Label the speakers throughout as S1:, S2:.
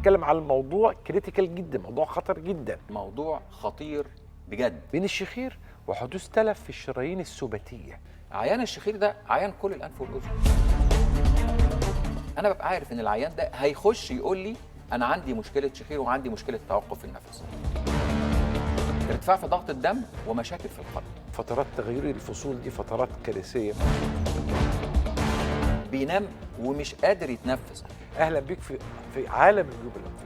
S1: بنتكلم على الموضوع كريتيكال جدا، موضوع خطر جدا،
S2: موضوع خطير بجد.
S1: بين الشخير وحدوث تلف في الشرايين السباتيه.
S2: عيان الشخير ده عيان كل الانف والاذن. انا ببقى عارف ان العيان ده هيخش يقول لي انا عندي مشكله شخير وعندي مشكله توقف في النفس، ارتفاع في ضغط الدم ومشاكل في القلب.
S1: فترات تغيير الفصول دي فترات كارثيه.
S2: بينام ومش قادر يتنفس.
S1: اهلا بيك في عالم الجيوب الانفيه.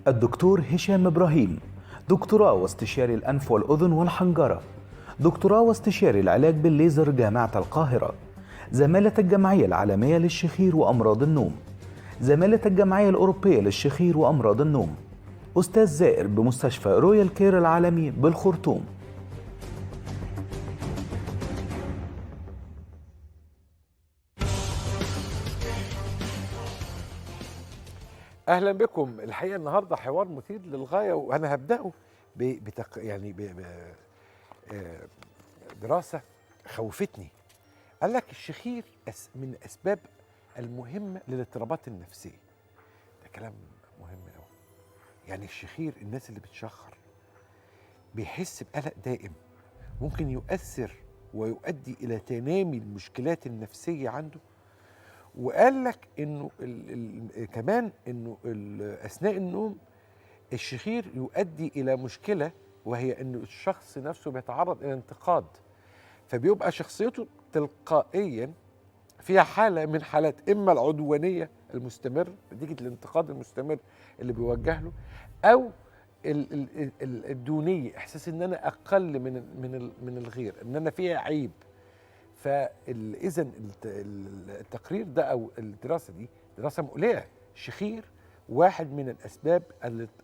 S3: الدكتور هشام إبراهيم، دكتوراه واستشاري الأنف والأذن والحنجرة، دكتوراه واستشاري العلاج بالليزر جامعة القاهرة، زمالة الجمعية العالمية للشخير وأمراض النوم، زمالة الجمعية الأوروبية للشخير وأمراض النوم، أستاذ زائر بمستشفى رويال كير العالمي بالخرطوم.
S1: اهلا بكم. الحقيقه النهارده حوار مثير للغايه، وانا هبداه دراسه خوفتني. قال لك الشخير من الاسباب المهمه للاضطرابات النفسيه. ده كلام مهم قوي. يعني الشخير، الناس اللي بتشخر بيحس بقلق دائم ممكن يؤثر ويؤدي الى تنامي المشكلات النفسيه عنده. وقال لك انه كمان انه اثناء النوم الشخير يؤدي الى مشكله، وهي انه الشخص نفسه بيتعرض الى انتقاد، فبيبقى شخصيته تلقائيا فيها حاله من حالات اما العدوانيه المستمر نتيجه الانتقاد المستمر اللي بيوجه له، او الدونيه، احساس ان انا اقل من الغير، ان انا فيها عيب. فاذا التقرير ده او الدراسه دي دراسه مقلقه. الشخير واحد من الاسباب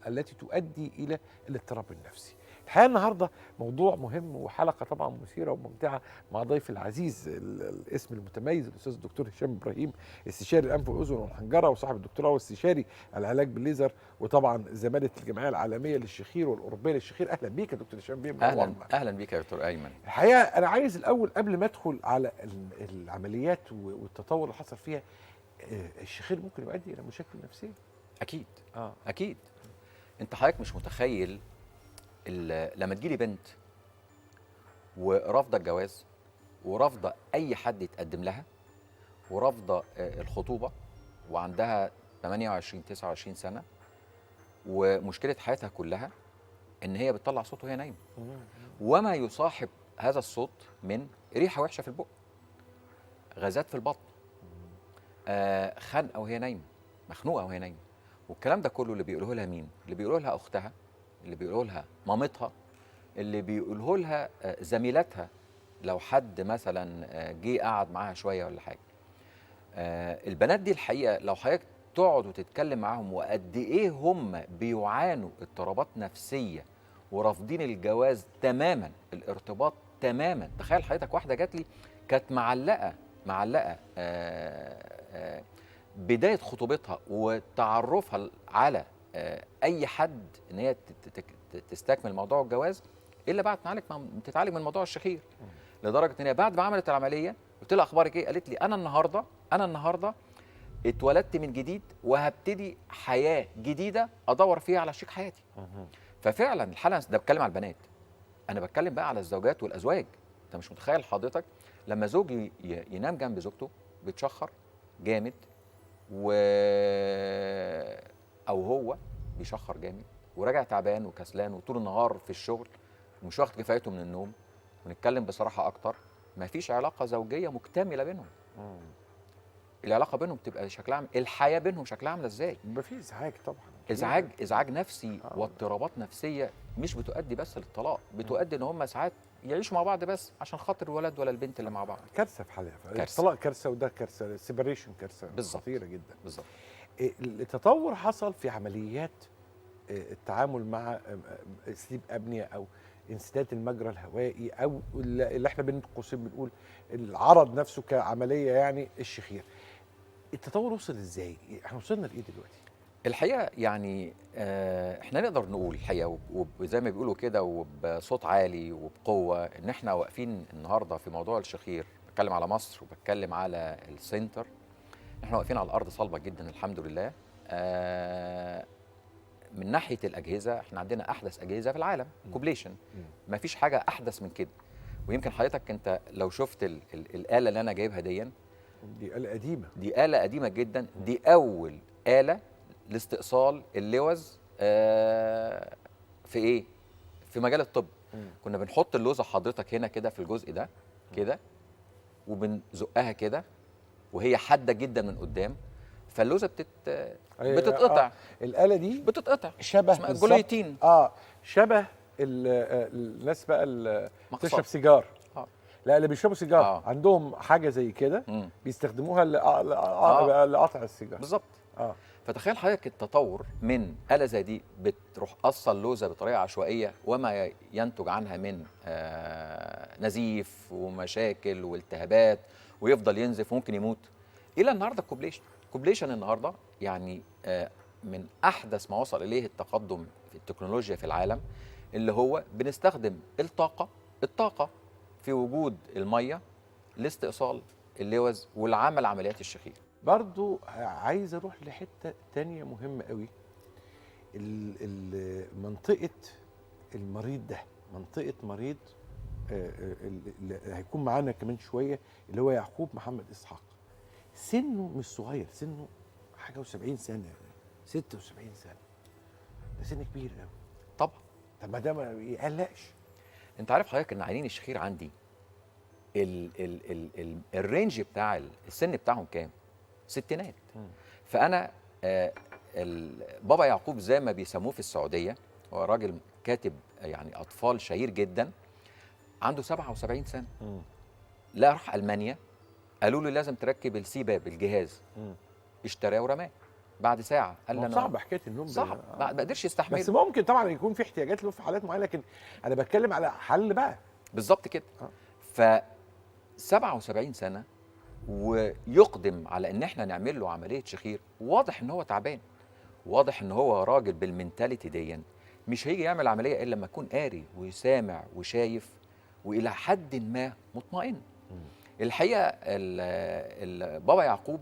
S1: التي تؤدي الى الاضطراب النفسي. الحقيقه النهارده موضوع مهم وحلقه طبعا مثيره وممتعه مع ضيفي العزيز الاسم المتميز الاستاذ الدكتور هشام ابراهيم، استشاري الانف والاذن والحنجره وصاحب الدكتوراه واستشاري العلاج بالليزر، وطبعا زماله الجمعيه العالميه للشخير والاوروبيه للشخير. اهلا بيك يا دكتور هشام بيه.
S2: اهلا بيك يا دكتور ايمن.
S1: الحقيقه انا عايز الاول قبل ما ادخل على العمليات والتطور اللي حصل فيها، الشخير ممكن يؤدي الى مشاكل نفسيه.
S2: اكيد اكيد. انت حضرتك مش متخيل لما تجيلي بنت ورافضه الجواز ورافضه اي حد يتقدم لها ورافضه الخطوبه وعندها 28 29 سنه، ومشكله حياتها كلها ان هي بتطلع صوت وهي نايمه، وما يصاحب هذا الصوت من ريحه وحشه في البق، غازات في البطن، خنقه وهي نايمه، مخنوقه وهي نايمه. والكلام ده كله اللي بيقوله لها مين؟ اللي بيقوله لها اختها، اللي بيقوله لها مامتها، اللي بيقوله لها زميلتها لو حد مثلا جه قعد معاها شويه ولا حاجه. البنات دي الحقيقه لو حضرتك تقعد وتتكلم معاهم وقد ايه هم بيعانوا اضطرابات نفسيه ورافضين الجواز تماما، الارتباط تماما. تخيل حضرتك واحده جات لي كانت معلقه بدايه خطوبتها وتعرفها على اي حد ان هي تستكمل موضوع الجواز الا بعد ما تتعالج من موضوع الشخير، لدرجه ان هي بعد ما عملت العمليه قلت لها اخبارك ايه؟ قالت لي انا النهارده اتولدت من جديد وهبتدي حياه جديده ادور فيها على شريك حياتي. ففعلا الحاله ده بتكلم على البنات، انا بتكلم بقى على الزوجات والازواج. انت مش متخيل حضرتك لما زوج ينام جنب زوجته بيتشخر جامد او هو بيشخر جامد وراجع تعبان وكسلان وطول النهار في الشغل ومش واخد كفايته من النوم، ونتكلم بصراحه اكتر، مفيش علاقه زوجيه مكتمله بينهم. العلاقه بينهم بتبقى شكلها الحياه بينهم شكلها عامله ازاي؟
S1: في ازعاج طبعا،
S2: ازعاج نفسي واضطرابات نفسيه مش بتؤدي بس للطلاق، بتؤدي ان هم ساعات يعيشوا مع بعض بس عشان خاطر الولد ولا البنت اللي مع بعض.
S1: كارثه في حالها، الطلاق كارثه وده كارثه، السيبريشن كارثه خطيره جدا.
S2: بالظبط.
S1: التطور حصل في عمليات التعامل مع سليب ابنيا او انسداد المجرى الهوائي، او اللي احنا بين قوسين بنقول العرض نفسه كعمليه، يعني الشخير. التطور وصل ازاي؟ احنا وصلنا لايه دلوقتي؟
S2: الحقيقه يعني احنا نقدر نقول الحقيقه وزي ما بيقولوا كده وبصوت عالي وبقوه ان احنا واقفين النهارده في موضوع الشخير بتكلم على مصر وبتكلم على السنتر، احنا واقفين على الارض صلبه جدا الحمد لله. من ناحيه الاجهزه احنا عندنا احدث اجهزه في العالم كوبليشن، ما فيش حاجه احدث من كده. ويمكن حضرتك انت لو شفت الاله اللي انا جايبها دي
S1: آلة قديمة،
S2: دي آلة قديمة جدا، دي أول آلة لاستئصال اللوز في إيه؟ في مجال الطب. كنا بنحط اللوزة حضرتك هنا كده في الجزء ده كده، وبنزقها كده وهي حادة جدا من قدام، فاللوزة بتتقطع.
S1: الآلة دي
S2: بتتقطع
S1: شبه
S2: اسمها
S1: بالظبط
S2: جلوتين.
S1: شبه الناس بقى اللي
S2: مقصد.
S1: بتشرب سيجار.
S2: آه.
S1: لا، اللي بيشربوا سيجار عندهم حاجة زي كده بيستخدموها لقطع السيجار
S2: بالظبط. فتخيل حضرتك التطور من آلة زي دي بتروح قصة اللوزة بطريقة عشوائية وما ينتج عنها من نزيف ومشاكل والتهابات، ويفضل ينزف وممكن يموت، إلى النهاردة الكوبليشن النهاردة يعني من أحدث ما وصل إليه التقدم في التكنولوجيا في العالم، اللي هو بنستخدم الطاقة في وجود المية لاستئصال اللوز والعمل عمليات الشخير.
S1: برضو عايز اروح لحته تانية مهمه قوي. منطقه المريض ده، منطقه مريض اللي هيكون معانا كمان شويه، اللي هو يعقوب محمد اسحاق. سنه مش صغير، سنه حاجه و70 سنه، 76 سنه. ده سن كبير قوي
S2: طبعا.
S1: طب ما ده ما يقلقش.
S2: انت عارف حضرتك ان عيانين الشخير عندي الرينج بتاع السن بتاعهم كام؟ ستينات. فانا بابا يعقوب زي ما بيسموه في السعوديه، هو راجل كاتب يعني اطفال شهير جدا، عنده 77 سنه. لا، راح المانيا قالوا له لازم تركب السيباب الجهاز، اشتراه ورماه بعد ساعه. قال لي انا
S1: صعب حكايه النوم ده،
S2: صعب ما قدرش يستحمل.
S1: بس ممكن طبعا يكون في احتياجات له في حالات معينه، لكن انا بتكلم على حل بقى.
S2: بالظبط كده. ف 77 سنه ويقدم على ان احنا نعمل له عمليه شخير، واضح ان هو تعبان، واضح ان هو راجل بالمنتاليتي دي مش هيجي يعمل عمليه الا لما يكون قاري وسامع وشايف والى حد ما مطمئن. الحقيقه بابا يعقوب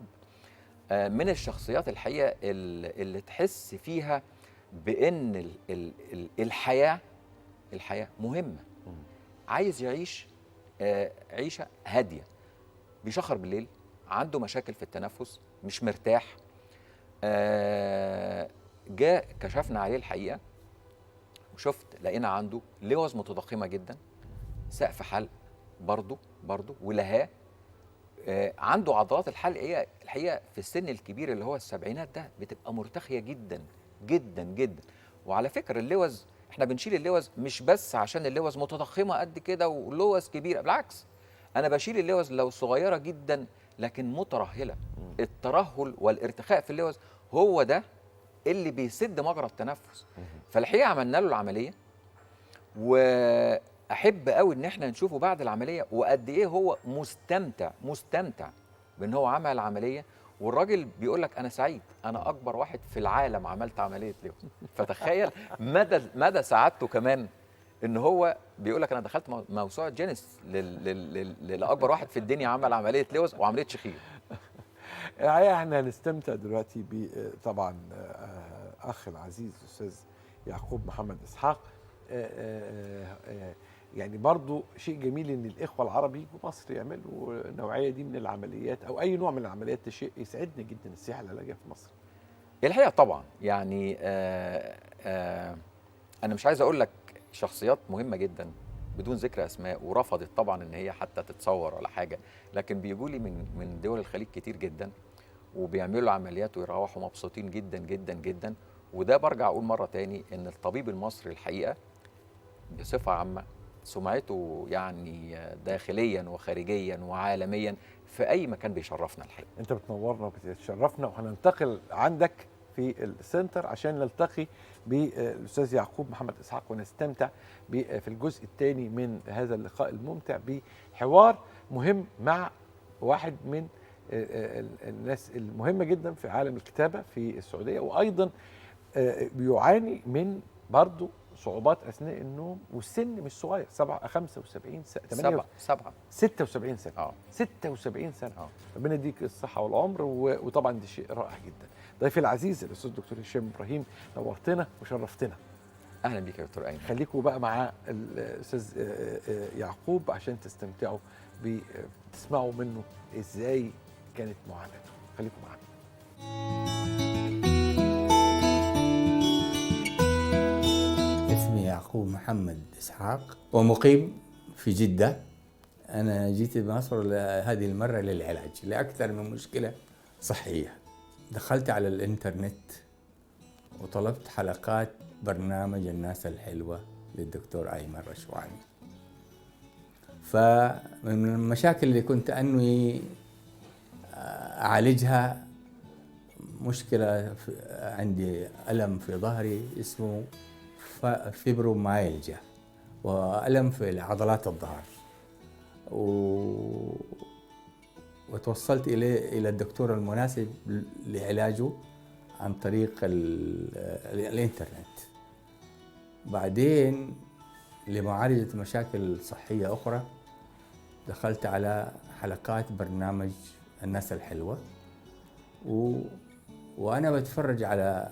S2: من الشخصيات الحقيقه اللي تحس فيها بان الحياه مهمه. عايز يعيش عيشه هاديه، بيشخر بالليل، عنده مشاكل في التنفس، مش مرتاح. جاء كشفنا عليه الحقيقه وشفت لقينا عنده لوز متضخمه جدا، سقف حلق برضه ولهاه. عنده عضلات الحلق الحقيقه في السن الكبير اللي هو السبعينات ده بتبقى مرتخيه جدا جدا جدا. وعلى فكره اللوز احنا بنشيل اللوز مش بس عشان اللوز متضخمه قد كده ولوز كبيره، بالعكس انا بشيل اللوز لو صغيره جدا لكن مترهله. الترهل والارتخاء في اللوز هو ده اللي بيسد مجرى التنفس. فالحقيقه عملنا له العمليه، واحب قوي ان احنا نشوفه بعد العمليه وقد ايه هو مستمتع بان هو عمل عمليه. والراجل بيقول لك انا سعيد، انا اكبر واحد في العالم عملت عمليه لوز. فتخيل مدى سعادته كمان، ان هو بيقول لك انا دخلت موسوعه جينيس لاكبر واحد في الدنيا عمل عمليه لوز وعمليه شخير.
S1: احنا هنستمتع دلوقتي طبعا اخ العزيز الاستاذ يعقوب محمد اسحاق. يعني برضو شيء جميل ان الاخوه العرب يجوا مصر يعملوا النوعيه دي من العمليات او اي نوع من العمليات. ده شيء يسعدنا جدا، السياحه العلاجيه في مصر.
S2: الحقيقه طبعا يعني انا مش عايز اقول لك شخصيات مهمه جدا بدون ذكر اسماء، ورفضت طبعا ان هي حتى تتصور ولا حاجه، لكن بيجوا لي من دول الخليج كتير جدا وبيعملوا عمليات ويروحوا مبسوطين جدا جدا جدا. وده برجع اقول مره تاني ان الطبيب المصري الحقيقه بصفه عامه سمعته يعني داخليا وخارجيا وعالميا في اي مكان بيشرفنا الحقيقه.
S1: انت بتنورنا وبتشرفنا، وهننتقل عندك في السنتر عشان نلتقي بالاستاذ يعقوب محمد اسحاق ونستمتع في الجزء الثاني من هذا اللقاء الممتع بحوار مهم مع واحد من الناس المهمه جدا في عالم الكتابه في السعوديه، وايضا بيعاني من برضه صعوبات اثناء النوم، والسن مش صغير، 75 سنه،
S2: 7
S1: 76 سنه.
S2: اه
S1: 76 سنه.
S2: اه
S1: ربنا يديك الصحه والعمر، وطبعا ده شيء رائع جدا. ضيفي العزيز الاستاذ الدكتور هشام ابراهيم، نورتنا وشرفتنا.
S2: اهلا بيك يا دكتور ايمن.
S1: خليكم بقى مع الاستاذ يعقوب عشان تستمتعوا تسمعوا منه ازاي كانت معاناته. خليكم معانا.
S4: اسمي يعقوب محمد إسحاق ومقيم في جدة. أنا جيت مصر هذه المرة للعلاج لأكثر من مشكلة صحية. دخلت على الإنترنت وطلبت حلقات برنامج الناس الحلوة للدكتور أيمن رشواني. فمن المشاكل اللي كنت أنوي أعالجها مشكلة عندي ألم في ظهري اسمه فيبروميالجيا، وألم في عضلات الظهر، وتوصلت إلى الدكتور المناسب لعلاجه عن طريق الإنترنت. بعدين لمعالجة مشاكل صحية أخرى دخلت على حلقات برنامج الناس الحلوة، وأنا بتفرج على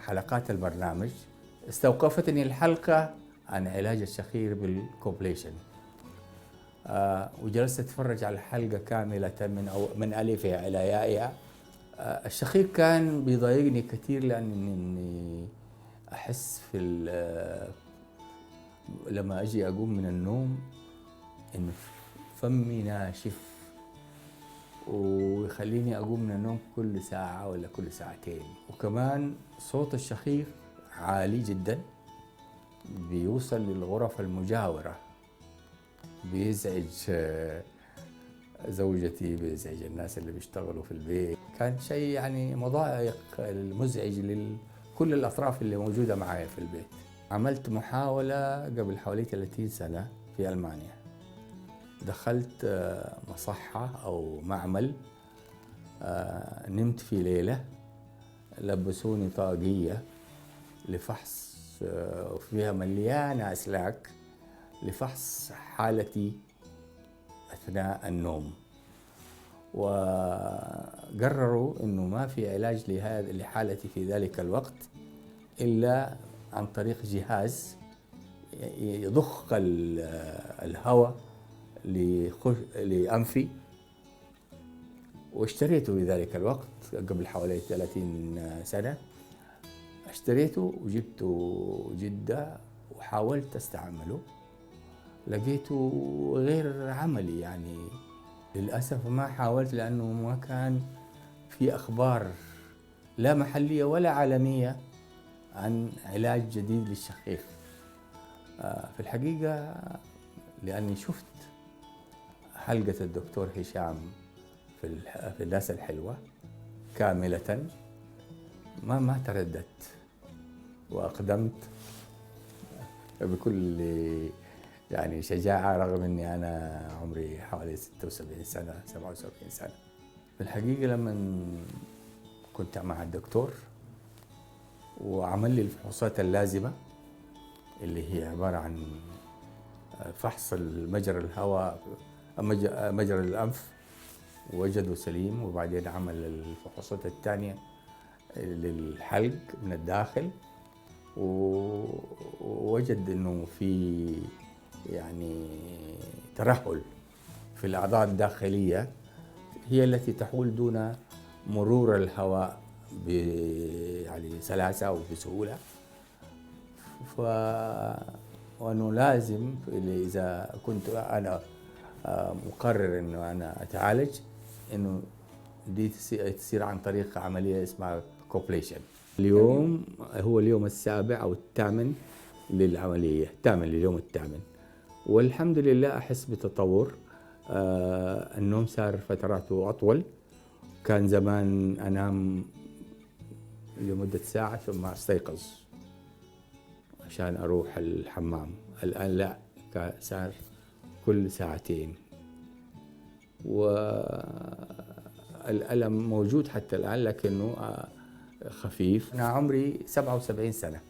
S4: حلقات البرنامج استوقفتني الحلقة عن علاج الشخير بالكوبليشن. وجلست أتفرج على الحلقة كاملة من ألفها إلى يائها. الشخير كان بيضايقني كثير لأني أحس لما أجي أقوم من النوم إن فمي ناشف، ويخليني أقوم من النوم كل ساعة ولا كل ساعتين. وكمان صوت الشخير عالي جدا، بيوصل للغرف المجاورة، بيزعج زوجتي، بيزعج الناس اللي بيشتغلوا في البيت. كان شيء يعني مضايق المزعج لكل الأطراف اللي موجودة معايا في البيت. عملت محاولة قبل حوالي 30 سنة في ألمانيا. دخلت مصحة أو معمل، نمت في ليلة، لبسوني طاقية لفحص وفيها مليانة أسلاك لفحص حالتي أثناء النوم، وقرروا أنه ما في علاج لحالتي في ذلك الوقت إلا عن طريق جهاز يضخ الهواء لأنفي. واشتريته في ذلك الوقت قبل حوالي 30 سنة. اشتريته وجبته جدة وحاولت استعمله، لقيته غير عملي. يعني للأسف ما حاولت لأنه ما كان في أخبار لا محلية ولا عالمية عن علاج جديد للشخير. في الحقيقة لأني شفت حلقة الدكتور هشام في الناس الحلوة كاملة ما ترددت، وأقدمت بكل يعني شجاعة رغم أني أنا عمري حوالي 76 سنة 77 سنة. في الحقيقة لما كنت مع الدكتور وعمل لي الفحوصات اللازمة اللي هي عبارة عن فحص مجرى الهواء مجرى الأنف وجده سليم، وبعدين عمل الفحوصات الثانية للحلق من الداخل ووجد انه في يعني ترهل في الاعضاء الداخليه هي التي تحول دون مرور الهواء يعني سلاسه وبسهوله. وانه لازم اذا كنت انا مقرر انه انا اتعالج انه دي تصير عن طريق عمليه اسمها كوبليشن. اليوم هو اليوم السابع او الثامن للعمليه، اليوم الثامن، والحمد لله احس بتطور. النوم صار فتراته اطول. كان زمان انام لمده ساعه ثم استيقظ عشان اروح الحمام، الان لا، صار كل ساعتين. والألم موجود حتى الآن لكنه خفيف. أنا عمري 77 سنة،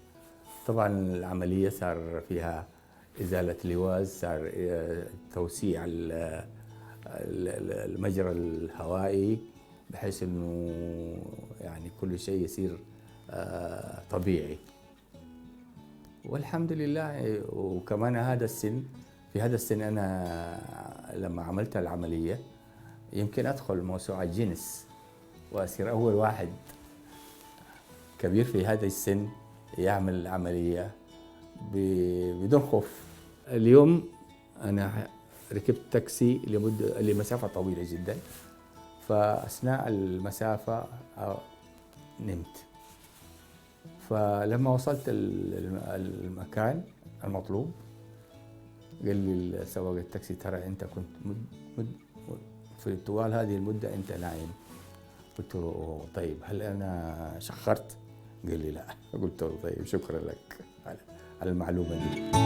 S4: طبعا العملية صار فيها إزالة لواز، صار توسيع المجرى الهوائي بحيث انه يعني كل شيء يصير طبيعي، والحمد لله. وكمان في هذا السن انا لما عملت العملية يمكن ادخل موسوعة جينيس واصير اول واحد كبير في هذا السن يعمل العملية بدون خوف. اليوم انا ركبت تاكسي لمسافة طويلة جدا، فأثناء المسافة نمت، فلما وصلت المكان المطلوب قال لي سواق التاكسي ترى أنت كنت في طوال هذه المدة أنت نايم. قلت له طيب هل أنا شخرت؟ قال لي لا. قلت له طيب شكرا لك على المعلومة دي.